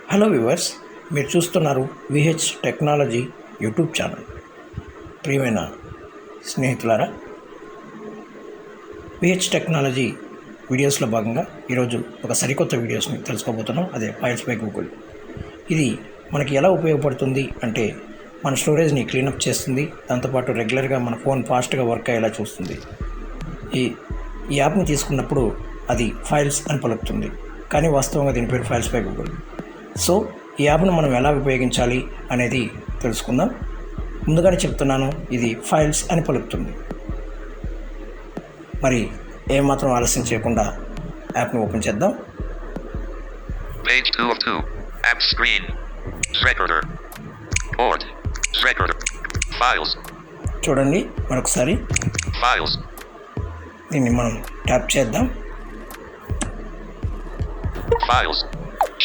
Hello viewers, మీరు చూస్తున్నారు VH technology YouTube channel. ప్రియమైన స్నేహితులారా, విహెచ్ టెక్నాలజీ వీడియోస్లో భాగంగా ఈరోజు ఒక సరికొత్త వీడియోస్ని తెలుసుకోబోతున్నాం. అదే ఫైల్స్ బై గూగుల్. ఇది మనకి ఎలా ఉపయోగపడుతుంది అంటే మన స్టోరేజ్ని క్లీనప్ చేస్తుంది, దాంతోపాటు రెగ్యులర్గా మన ఫోన్ ఫాస్ట్గా వర్క్ అయ్యేలా చూస్తుంది. ఈ యాప్ని తీసుకున్నప్పుడు అది ఫైల్స్ అని పలుకుతుంది, కానీ వాస్తవంగా దీని పేరు ఫైల్స్ బై గూగుల్. సో ఈ యాప్ను మనం ఎలా ఉపయోగించాలి అనేది తెలుసుకుందాం. ముందుగానే చెప్తున్నాను, ఇది ఫైల్స్ అని పలుకుతుంది. మరి ఏమాత్రం ఆలస్యం చేయకుండా యాప్ను ఓపెన్ చేద్దాం. Page 2 of 2. App screen. Recorder. Board. Recorder. Files. చూడండి మరొకసారి. Files. దీన్ని మనం ట్యాప్ చేద్దాం. Files.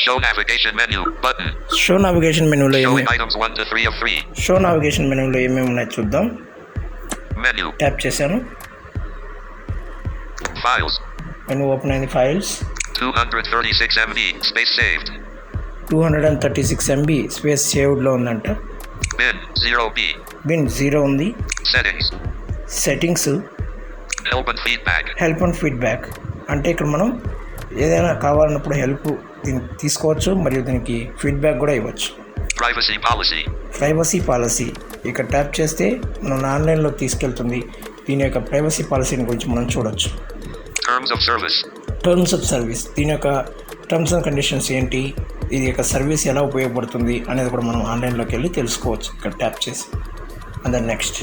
Show navigation menu button. Show navigation మెనూలో Showing items 1 to 3 of 3. Show navigation మెనూలో ఏమేమి ఉన్నాయో చూద్దాం. Menu. ట్యాప్ చేశాను. Files. మెనూ ఓపెన్ అయింది. Files 236 MB. Space saved. 236 MB space సేవ్డ్లో ఉందంట. Bin 0B. బిన్ 0 ఉంది. Settings. Settings, Help and feedback. Help and feedback అంటే ఇక్కడ మనం ఏదైనా కావాలన్నప్పుడు హెల్ప్ దీనికి తీసుకోవచ్చు, మరియు దీనికి ఫీడ్బ్యాక్ కూడా ఇవ్వచ్చు. Privacy policy. ప్రైవసీ పాలసీ ఇక్కడ ట్యాప్ చేస్తే మనం ఆన్లైన్లో తీసుకెళ్తుంది. దీని యొక్క ప్రైవసీ పాలసీని గురించి మనం చూడవచ్చు. Terms of service. Terms of service, దీని యొక్క టర్మ్స్ అండ్ కండిషన్స్ ఏంటి, ఇది యొక్క సర్వీస్ ఎలా ఉపయోగపడుతుంది అనేది కూడా మనం ఆన్లైన్లోకి వెళ్ళి తెలుసుకోవచ్చు ఇక్కడ ట్యాప్ చేసి. అండ్ నెక్స్ట్,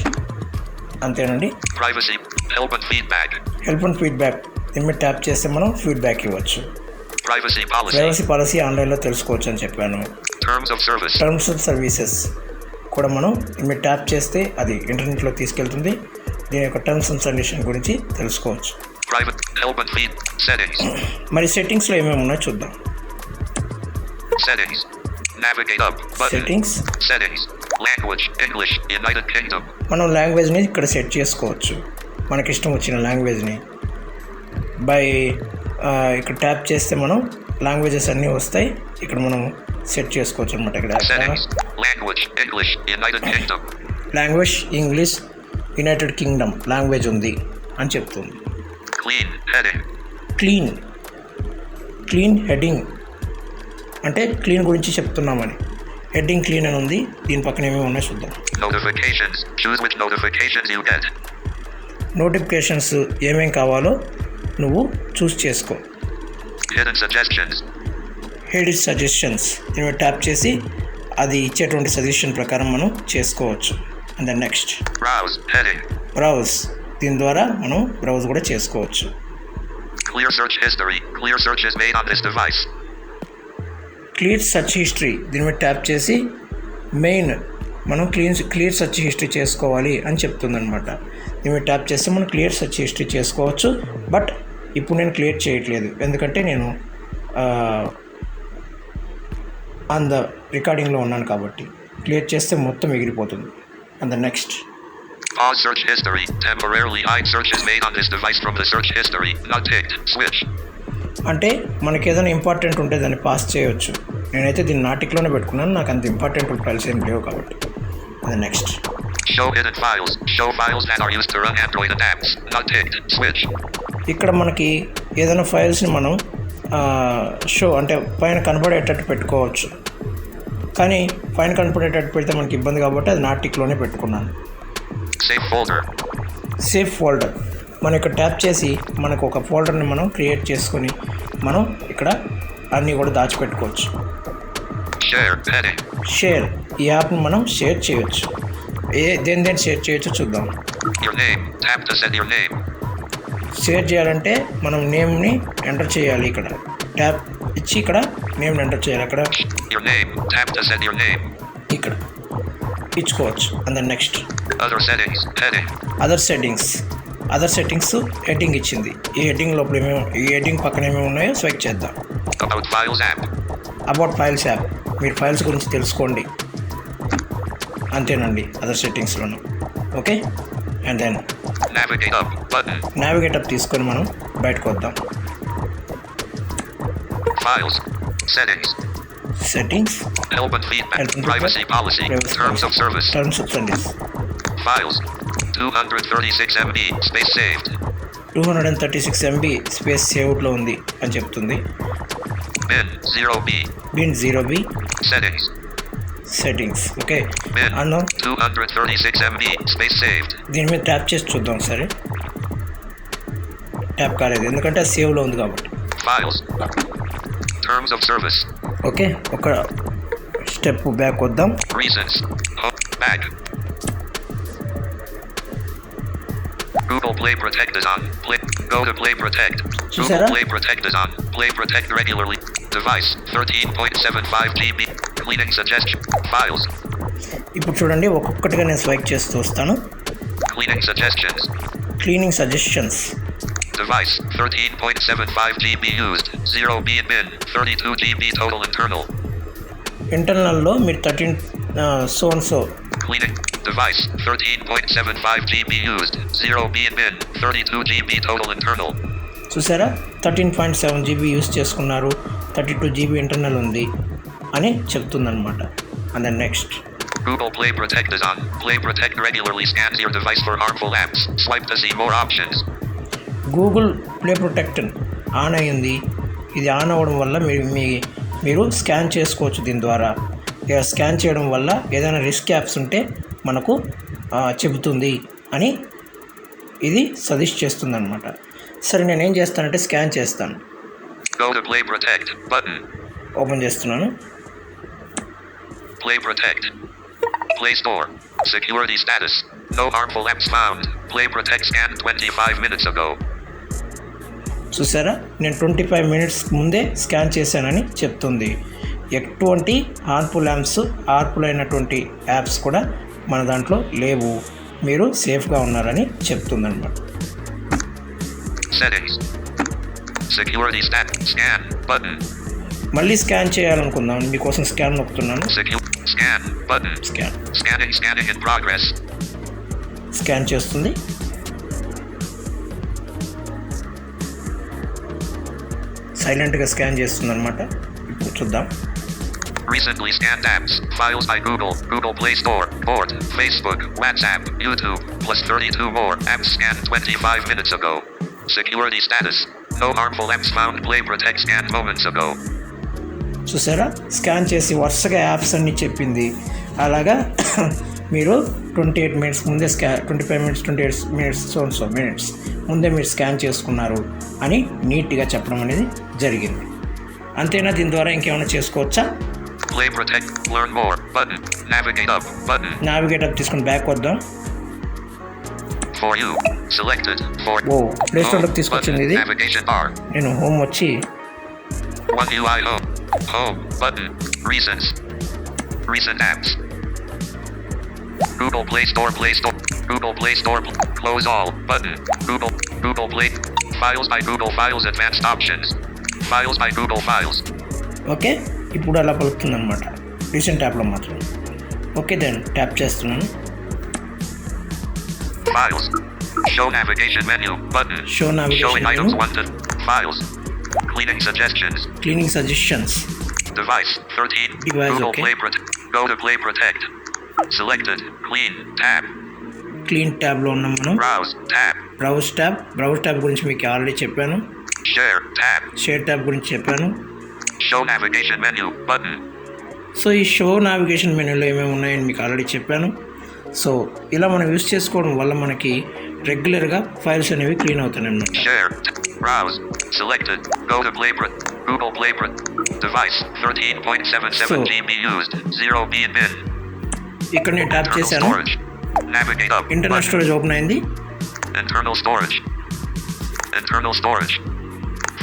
అంతేనండి. Privacy. Help and feedback. Help and feedback, దీని మీద ట్యాప్ చేస్తే మనం ఫీడ్బ్యాక్ ఇవ్వచ్చు. Privacy policy. ప్రైవసీ పాలసీ ఆన్లైన్లో తెలుసుకోవచ్చు అని చెప్పాను. Terms of service. Terms of services కూడా మనం దీని మీద ట్యాప్ చేస్తే అది ఇంటర్నెట్లో తీసుకెళ్తుంది. దీని యొక్క టర్మ్స్ అండ్ కండిషన్ గురించి తెలుసుకోవచ్చు. Private. Help and feed. Settings. మరి సెట్టింగ్స్లో ఏమేమి ఉన్నాయో చూద్దాం. Settings. Navigate up. Button. Settings, Settings. Language. English. United Kingdom. మనం లాంగ్వేజ్ని ఇక్కడ సెట్ చేసుకోవచ్చు, మనకిష్టం వచ్చిన లాంగ్వేజ్ని. ఇక్కడ ట్యాప్ చేస్తే మనం లాంగ్వేజెస్ అన్నీ వస్తాయి, ఇక్కడ మనం సెట్ చేసుకోవచ్చు అనమాట. ఇక్కడ Settings. Language. English. United Kingdom. Language English, United Kingdom language ఉంది అని చెప్తుంది. Clean. Heading. క్లీన్ హెడ్డింగ్ అంటే క్లీన్ గురించి చెప్తున్నామని. హెడ్డింగ్ క్లీన్ అని ఉంది. దీని పక్కన ఏమేమి ఉన్నాయో చూద్దాం. Notifications. Choose which notifications you get. Notifications ఏమేం కావాలో నువ్వు చూస్ చేసుకో. Hidden suggestions. హెడ్ సజెషన్స్, దీని మీద ట్యాప్ చేసి అది ఇచ్చేటువంటి సజెషన్ ప్రకారం మనం చేసుకోవచ్చు. And then next, Browse. Heading. Browse, దీని ద్వారా మనం బ్రౌజ్ కూడా చేసుకోవచ్చు. Clear search history. Clear search is made on this device. Clear search history, దీని మీద ట్యాప్ చేసి మెయిన్ మనం క్లియర్ సర్చ్ హిస్టరీ చేసుకోవాలి అని చెప్తుందనమాట. దీని మీద ట్యాప్ చేస్తే మనం క్లియర్ సర్చ్ హిస్టరీ చేసుకోవచ్చు. బట్ ఇప్పుడు నేను క్లియర్ చేయట్లేదు, ఎందుకంటే నేను ఆన్ ద రికార్డింగ్లో ఉన్నాను కాబట్టి. క్లియర్ చేస్తే మొత్తం ఎగిరిపోతుంది. And next, Pause search history. Temporarily hide searches made on this device from the search history. Not ticked. Switch. అంటే మనకి ఏదైనా ఇంపార్టెంట్ ఉంటే దాన్ని పాస్ చేయవచ్చు. నేనైతే దీన్ని నాటిక్లోనే పెట్టుకున్నాను, నాకు అంత ఇంపార్టెంట్ ఫైల్స్ ఏం లేవు కాబట్టి. అది next, Show hidden files. Show files that are used to run Android and apps. Not ticked. Switch. ఇక్కడ మనకి ఏదైనా ఫైల్స్ని మనం షో అంటే పైన కనపడేటట్టు పెట్టుకోవచ్చు, కానీ పైన కనపడేటట్టు పెడితే మనకి ఇబ్బంది కాబట్టి అది నాటిక్లోనే పెట్టుకున్నాను. Save folder. సేఫ్ ఫోల్డర్, మనం ఇక్కడ ట్యాప్ చేసి మనకు ఒక ఫోల్డర్ని మనం క్రియేట్ చేసుకొని మనం ఇక్కడ అన్నీ కూడా దాచిపెట్టుకోవచ్చు. Share. Heading. షేర్, ఈ యాప్ని మనం షేర్ చేయొచ్చు. దేని షేర్ చేయొచ్చు చూద్దాం. Your name. Tap to send your name. Share చేయాలంటే మనం నేమ్ని ఎంటర్ చేయాలి. ఇక్కడ ట్యాప్ ఇచ్చి ఇక్కడ నేమ్ని ఎంటర్ చేయాలి. అక్కడ Your name. Tap to send your name. ఇక్కడ ఇచ్చుకోవచ్చు. And then next, Other settings. Heading. Other settings heading ఇచ్చింది. ఈ హెడ్డింగ్ లోపల ఈ హెడ్డింగ్ పక్కన ఏమేమి ఉన్నాయో స్వైప్ చేద్దాం. About files app. About files app, మీరు ఫైల్స్ గురించి తెలుసుకోండి, అంతేనండి అదర్ సెట్టింగ్స్లోను. Okay, and then Navigate up. Button. Navigate up తీసుకొని మనం బయటకు వద్దాం. Files. Settings. Settings, help and feedback, Help and privacy feedback, policy, privacy terms policy, of service, terms of service. files, 236 MB, space saved, 236 MB space సేవ్డ్లో ఉంది అని చెప్తుంది. bin 0B, bin 0B settings, settings. Okay, bin అన్న 236 MB, space saved, దీని మీద tap చేసి చూద్దాం. సరే, ట్యాప్ కాలేదు ఎందుకంటే అది సేవ్లో ఉంది కాబట్టి. files, terms of service, okay, ఒక స్టెప్ బ్యాక్ వద్దాం. reasons, back, Google Play Protect is on, go to Play Protect, Google Sarah? Play Protect is on, Play Protect regularly, device 13.75 GB, cleaning suggestion, files, ఇప్పుడు చూడండి, ఒక్కొక్కటిగా నేను swipe చేస్తూ వస్తాను. cleaning suggestions, cleaning suggestions, device 13.75 GB used, 0B in bin, 32 GB total internal, ఇంటర్నల్లో మీరు 13 so and so. cleaning, device 13.75 GB used, 0B in bin, 32 GB total internal, చూసారా, 13.7 GB use చేసుకున్నారు, 32 GB internal ఉంది అని చెప్తుందన్నమాట. And then next, Google Play Protect is on, Play Protect regularly scans your device for harmful apps, swipe to see more options, Google play protect on అయ్యింది. ఇది on అవ్వడం వల్ల మీరు scan చేసుకోవచ్చు. దీని ద్వారా స్కాన్ చేయడం వల్ల ఏదైనా రిస్క్ యాప్స్ ఉంటే మనకు చెబుతుంది అని ఇది సజెస్ట్ చేస్తుంది అనమాట. సరే, నేను ఏం చేస్తానంటే స్కాన్ చేస్తాను. go to Play Protect, button, open చేస్తున్నాను. Play Protect, Play Store, security status, no harmful apps found, Play Protect scanned 25 minutes ago, చూసారా, నేను 25 మినిట్స్ ముందే స్కాన్ చేశానని చెప్తుంది. ఎటువంటి హార్మ్ఫుల్ అయినటువంటి యాప్స్ కూడా మన దాంట్లో లేవు, మీరు సేఫ్గా ఉన్నారని చెప్తుందన్నమాట. settings, security scan, button, మళ్ళీ స్కాన్ చేయాలనుకుందాం, మీకోసం స్కాన్ నొక్కుతున్నాను. scan, button, scanning in progress, scan చేస్తుంది. సైలెంట్గా స్కాన్ చేస్తుంది అనమాట. ఇప్పుడు చూద్దాం. recently scanned apps, files by Google Play Store, Board, Facebook, WhatsApp, YouTube, plus 32 more apps scanned 25 minutes ago, security status, no harmful apps found, Play Protect scanned moments ago, చూసారా, scan చేసి వరుసగా apps అన్నీ చెప్పింది. అలాగా మీరు 28 minutes ముందే 25 minutes 28 minutes so minutes ముందే మీరు స్కాన్ చేసుకున్నారు అని నీట్గా చెప్పడం అనేది జరిగింది. అంతేనా, దీని ద్వారా ఇంకేమైనా చేసుకోవచ్చా? Play Protect, learn more, button, navigate up, button, navigate up తీసుకుని బ్యాక్ వద్దాం. for you, selected, for, ఓ, ప్లే స్టోర్లోకి తీసుకొచ్చింది ఇది. navigation bar, నేను హోమ్ వచ్చి One UI home, button, recent apps, Google Play Store, close all, button, Google Play, files by Google Files, advanced options, files by Google Files, okay, ఇప్పుడు అలా పలుకుతుంది అనమాట రీసెంట్ యాప్లో మాత్రం. ఓకే, దెన్ ట్యాప్ చేస్తున్నాను. files, show navigation menu, button, Show navigation showing menu. items 1 to files, cleaning suggestions, cleaning suggestions, device 13, Device, Google okay. Play Protect, go to Play Protect, selected, clean, tab, clean ట్యాబ్లో ఉన్నాం మనం. browse, tab, browse tab గురించి మీకు already చెప్పాను. share, tab, share tab గురించి చెప్పాను. show navigation menu, button, so ఈ show navigation మెనూలో ఏమేమి ఉన్నాయని మీకు ఆల్రెడీ చెప్పాను. సో ఇలా మనం యూస్ చేసుకోవడం వల్ల మనకి రెగ్యులర్గా ఫైల్స్ అనేవి క్లీన్ అవుతాయి అన్నమాట. share, browse, selected, go to Google Play device 13.77 So, GB used, 0B in bin, ఇక్కడ నేను ట్యాప్ internal చేశాను. storage, navigate up, internal button, storage open అయింది. internal storage,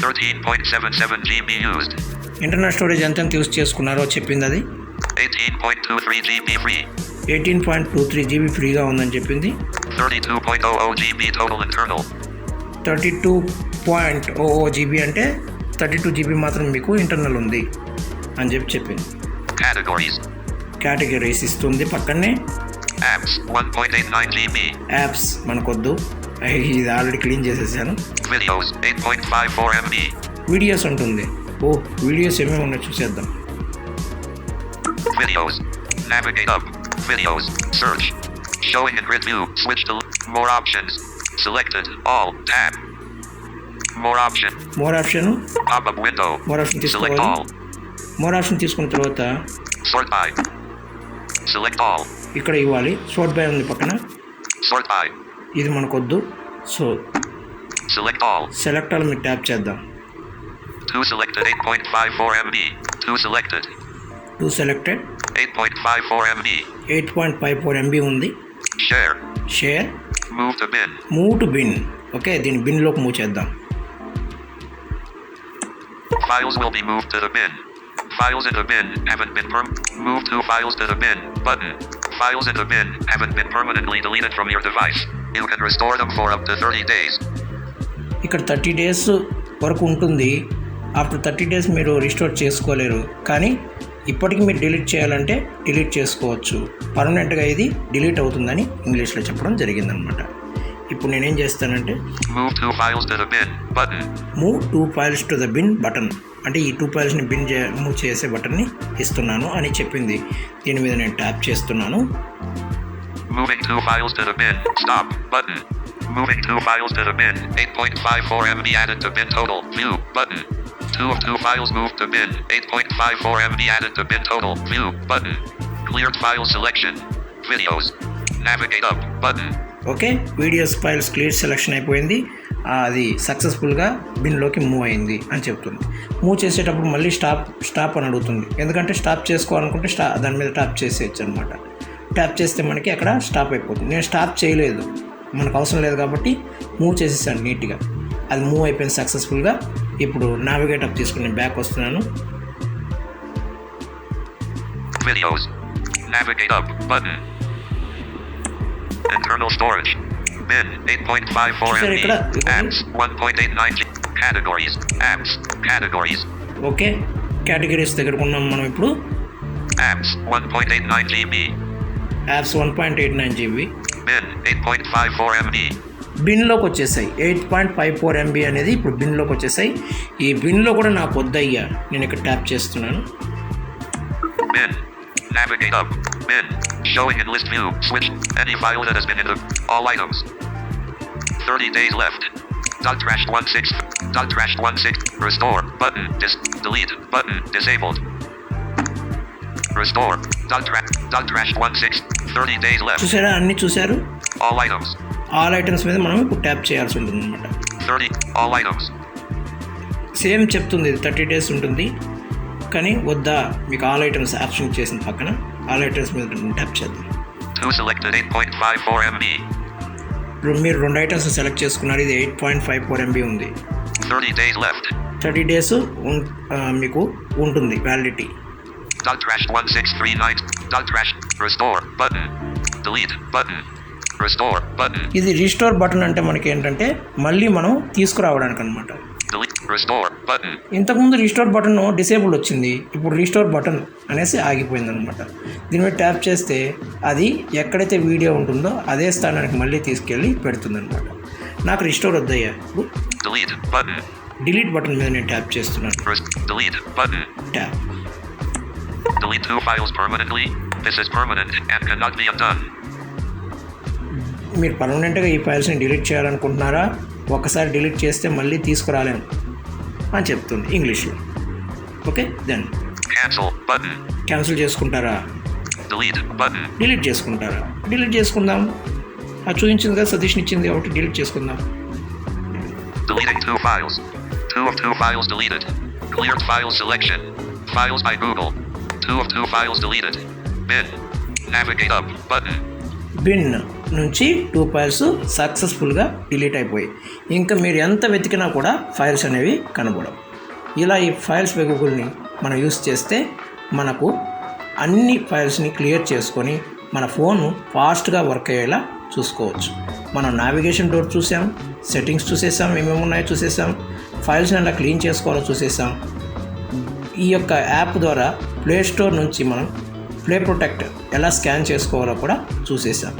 13.77 GB used, internal storage ఎంత use చేసుకున్నారో చెప్పింది. అది 18.23 GB free, 18.23 GB ఫ్రీగా ఉందని చెప్పింది. 32.00 GB total internal, 32.00 GB అంటే 32 GB మాత్రం మీకు ఇంటర్నల్ ఉంది అని చెప్పింది. కేటగిరీస్ ఇస్తుంది. పక్కనే apps 1.89 GB, యాప్స్ మనకొద్దు, ఇది ఆల్రెడీ క్లీన్ చేసేసాను. videos 8.54 MB, వీడియోస్ ఉంటుంది. వీడియోస్ ఏమేమి ఉన్నాయో చూసేద్దాం. Videos. Navigate up. Videos. Search. Showing in grid view. Switch to more options. Selected. All. Tab. More option. More option Pop-up window. More option Select తీసుకోవాలి. all. More option తీసుకున్న తర్వాత Sort by. Select all. ఇక్కడ ఇవ్వాలి. Sort by ఉంది పక్కన, Sort by. ఇది మనకొద్దు. So Select all. Select all మీరు ట్యాప్ చేద్దాం. 2 selected 8.54 MB. 2 selected. 2 selected 8.54 MB. 8.54 MB ఉంది. Share. Share Move to bin. Move to bin. Okay, దీన్ని బిన్లోకి మూవ్ చేద్దాం. Files will be moved to the bin. Files in the bin haven't been move 2 files to the bin button. Files in the bin haven't been permanently deleted from your device. You can restore them for up to 30 days. ఇక్కడ 30 days వరకు ఉంటుంది. After 30 days మీరు restore చేసుకోలేరు, కానీ ఇప్పటికి మీరు delete చేయాలంటే delete చేసుకోవచ్చు. పర్మనెంట్గా ఇది డిలీట్ అవుతుందని ఇంగ్లీష్లో చెప్పడం జరిగిందనమాట. ఇప్పుడు నేనేం చేస్తానంటే Move 2 files to the bin button. Move 2 files to the bin button, అంటే ఈ 2 ఫైల్స్ని బిన్ మూవ్ చేసే బటన్ని ఇస్తున్నాను అని చెప్పింది. దీని మీద నేను ట్యాప్ చేస్తున్నాను. Moving 2 files to the bin. Stop button. Moving 2 files to the bin. 8.54 MB added to bin total. View button. 2 of 2 files moved to bin. 8.54 MB added to bin total. View button. Cleared file selection. Videos. Navigate up button. Okay, videos files clear selection అయిపోయింది. అది సక్సెస్ఫుల్గా బిన్లోకి move అయింది అని చెప్తుంది. Move చేసేటప్పుడు మళ్ళీ stop అని అడుగుతుంది. ఎందుకంటే స్టాప్ చేసుకోవాలనుకుంటే దాని మీద ట్యాప్ చేసేయచ్చు అనమాట. ట్యాప్ చేస్తే మనకి అక్కడ స్టాప్ అయిపోతుంది. నేను స్టాప్ చేయలేదు, మనకు అవసరం లేదు కాబట్టి మూవ్ చేసేసాను నీట్గా. అది మూవ్ అయిపోయింది సక్సెస్ఫుల్గా. ఇప్పుడు నావిగేట్ అప్ తీసుకుని నేను బ్యాక్ వస్తున్నాను. Videos. Navigate up button. Internal storage. Bin 8.54 Sir, MB. ikkada Apps 1.89 G. Categories. Apps. Categories. Okay, categories దగ్గరకు ఉన్నాం మనం ఇప్పుడు. Apps 1.89 GB. Apps 1.89 GB. Bin 8.54 MB. బిన్లోకి వచ్చేసాయి. 8.54 MB అనేది ఇప్పుడు బిన్లోకి వచ్చేసాయి. ఈ బిన్లో కూడా నాకు వద్దయ్యా, నేను ఇక్కడ ట్యాప్ చేస్తున్నాను. Bin. Navigate up. Bin. Showing in list view. Switch. Any file that has been in the all items. 30 days left. Trash 16. Trash 16. Restore. Button. Delete. Button. Disabled. Restore. Trash 16. 30 days left. చూసారా, అన్నీ చూశారు. All items. All items మీద మనం ఇప్పుడు tap చేయాల్సి ఉంటుంది అనమాట. 30. All items. Same చెప్తుంది, ఇది 30 days ఉంటుంది. కానీ వద్దా, మీకు ఆల్ ఐటమ్స్ ఆప్షన్ చేసిన పక్కన ఆల్ ఐటమ్స్ మీద ట్యాప్ చేద్దాం. 2 selected 8.54 MB. మీరు 2 ఐటమ్స్ సెలెక్ట్ చేసుకున్నారు. ఇది 8.54 MB ఉంది. 30 days left. 30 days మీకు ఉంటుంది validity. Trash 1639. Trash. Restore. Button. Delete. Button. Restore. Button. ఇది రీస్టోర్ బటన్ అంటే మనకి ఏంటంటే మళ్ళీ మనం తీసుకురావడానికి అనమాట. Delete. Restore. Button. ఇంతకుముందు రీస్టోర్ బటన్ డిసేబుల్ వచ్చింది, ఇప్పుడు రీస్టోర్ బటన్ అనేసి ఆగిపోయింది అనమాట. దీని మీద ట్యాప్ చేస్తే అది ఎక్కడైతే వీడియో ఉంటుందో అదే స్థానానికి మళ్ళీ తీసుకెళ్ళి పెడుతుంది అనమాట. నాకు రీస్టోర్ వద్దయ్యా. ఇప్పుడు Delete. Button. డిలీట్ బటన్ మీద నేను ట్యాప్ చేస్తున్నాను. Delete. Button. Tap. Delete 2 files permanently. This is permanent and cannot be undone. మీరు పర్మనెంట్గా ఈ ఫైల్స్ని డిలీట్ చేయాలనుకుంటున్నారా? ఒకసారి డిలీట్ చేస్తే మళ్ళీ తీసుకురాలేము అని చెప్తుంది ఇంగ్లీష్లో. Okay, then Cancel. Button. Cancel చేసుకుంటారా? Delete. Button. డిలీట్ చేసుకుంటారా? డిలీట్ చేసుకుందాం. అది చూపించింది కదా, సజెషన్ ఇచ్చింది కాబట్టి డిలీట్ చేసుకుందాం. Deleting 2 files. 2 of 2 files deleted. Cleared file selection. Files by Google. 2 of 2 files deleted. Bin. Navigate up. Button. Bin నుంచి 2 ఫైల్స్ సక్సెస్ఫుల్గా డిలీట్ అయిపోయి ఇంకా మీరు ఎంత వెతికినా కూడా ఫైల్స్ అనేవి కనబడవు. ఇలా ఈ ఫైల్స్ బై గూగుల్ని మనం యూస్ చేస్తే మనకు అన్ని ఫైల్స్ని క్లియర్ చేసుకొని మన ఫోను ఫాస్ట్గా వర్క్ అయ్యేలా చూసుకోవచ్చు. మనం నావిగేషన్ డోర్ చూసాం, సెట్టింగ్స్ చూసేసాం, ఏమేమి ఉన్నాయో చూసేసాం, ఫైల్స్ని ఎలా క్లీన్ చేసుకోవాలో చూసేసాం. ఈ యొక్క యాప్ ద్వారా ప్లే స్టోర్ నుంచి మనం ప్లే ప్రొటెక్ట్ ఎలా స్కాన్ చేసుకోవాలో కూడా చూసేసాం.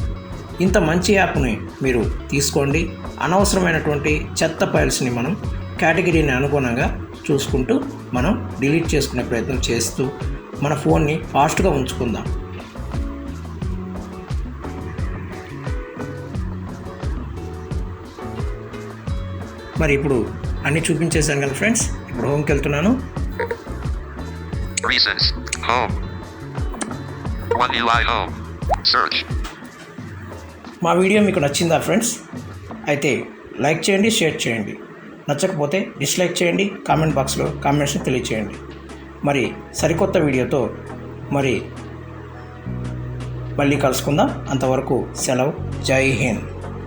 ఇంత మంచి యాప్ని మీరు తీసుకోండి. అనవసరమైనటువంటి చెత్త ఫైల్స్ని మనం కేటగిరీని అనుగుణంగా చూసుకుంటూ మనం డిలీట్ చేసుకునే ప్రయత్నం చేస్తూ మన ఫోన్ని ఫాస్ట్గా ఉంచుకుందాం. మరి ఇప్పుడు అన్నీ చూపించేశాను కదా ఫ్రెండ్స్. ఇప్పుడు హోమ్కి వెళ్తున్నాను. Recents. Home. One UI Home. Search. మా వీడియో మీకు నచ్చిందా ఫ్రెండ్స్? అయితే లైక్ చేయండి, షేర్ చేయండి. నచ్చకపోతే డిస్లైక్ చేయండి. కామెంట్ బాక్స్లో కామెంట్స్ని తెలియచేయండి. మరి సరికొత్త వీడియోతో మళ్ళీ కలుసుకుందాం. అంతవరకు సెలవు. జై హింద్.